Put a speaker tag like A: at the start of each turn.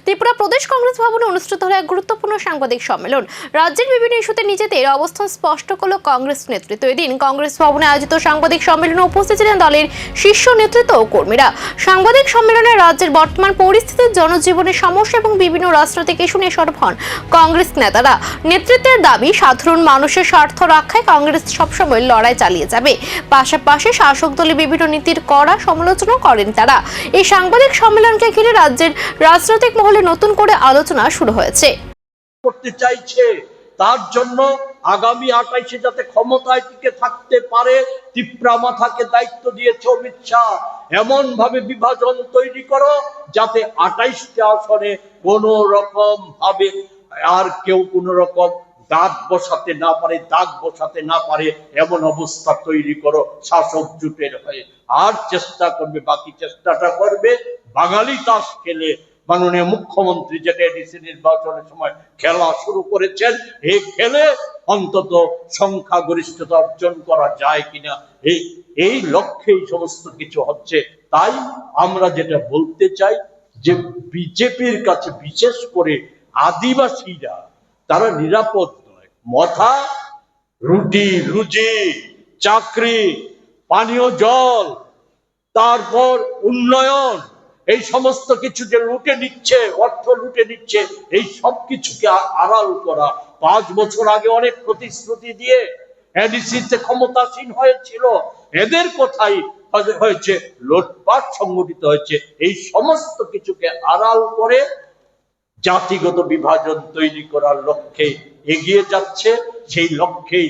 A: ত্রিপুরা প্রদেশ কংগ্রেস ভবনে অনুষ্ঠিত হলো এক গুরুত্বপূর্ণ সাংবাদিক সম্মেলন। রাজ্যের বিভিন্ন ইস্যুতে নিজেদের অবস্থান স্পষ্ট করল কংগ্রেস নেতৃত্ব। এদিন কংগ্রেস ভবনে আয়োজিত সাংবাদিক সম্মেলনে উপস্থিত ছিলেন দলের শীর্ষ নেতৃত্ব ও কর্মীরা। সাংবাদিক সম্মেলনে রাজ্যের বর্তমান পরিস্থিতির, জনজীবনের সমস্যা এবং বিভিন্ন রাজনৈতিক ইস্যু নিয়ে সরব হন কংগ্রেস নেতারা। নেতৃত্বের দাবি, সাধারণ মানুষের স্বার্থ রক্ষায় কংগ্রেস সবসময় লড়াই চালিয়ে যাবে। পাশাপাশি শাসক দলের বিভিন্ন নীতির কড়া সমালোচনা করেন তারা। এই সাংবাদিক সম্মেলনকে ঘিরে রাজ্যের রাজনৈতিক মহলে নতুন করে আলোচনা শুরু হয়েছে।
B: করতে চাইছে তার জন্য আগামী 28-এ যাতে ক্ষমতায় টিকে থাকতে পারে, ত্রিপুরা মাথাকে দায়িত্ব দিয়েছে অমিত শাহ। এমন ভাবে বিভাজন তৈরি করো যাতে 28টা আসনে কোন রকম ভাবে আর কেউ কোন রকম দাগ বসাতে না পারে এমন অবস্থা তৈরি করো শাসক জোটের হয়ে। আর চেষ্টা করবে, বাকি চেষ্টাটা করবে বাঙালি তাস খেলে। মাননীয় মুখ্যমন্ত্রী যেটা এডিসি নির্বাচনের সময় খেলা শুরু করেছেন, এই খেলে অন্তত সংখ্যাগরিষ্ঠতা অর্জন করা যায় কিনা, এই লক্ষ্যেই সমস্ত কিছু হচ্ছে। তাই আমরা যেটা বলতে চাই যে বিজেপির কাছে বিশেষ করে আদিবাসীরা তারা নিরাপদ নয়। মথা, রুটি রুজি, চাকরি, পানীয় জল, তারপর উন্নয়ন, এই সমস্ত কিছু যে লুটে নিচ্ছে, অর্থ লুটে নিচ্ছে, এই সব কিছুকে আড়াল করা। 5 বছর আগে অনেক প্রতিশ্রুতি দিয়ে এডিসিতে ক্ষমতাসীন হয়েছিল, এদের কথাই হয়েছে, লুটপাট সংগঠিত হয়েছে। এই সমস্ত কিছুকে আড়াল করে জাতিগত বিভাজন তৈরি করার লক্ষ্যে এগিয়ে যাচ্ছে। সেই লক্ষ্যেই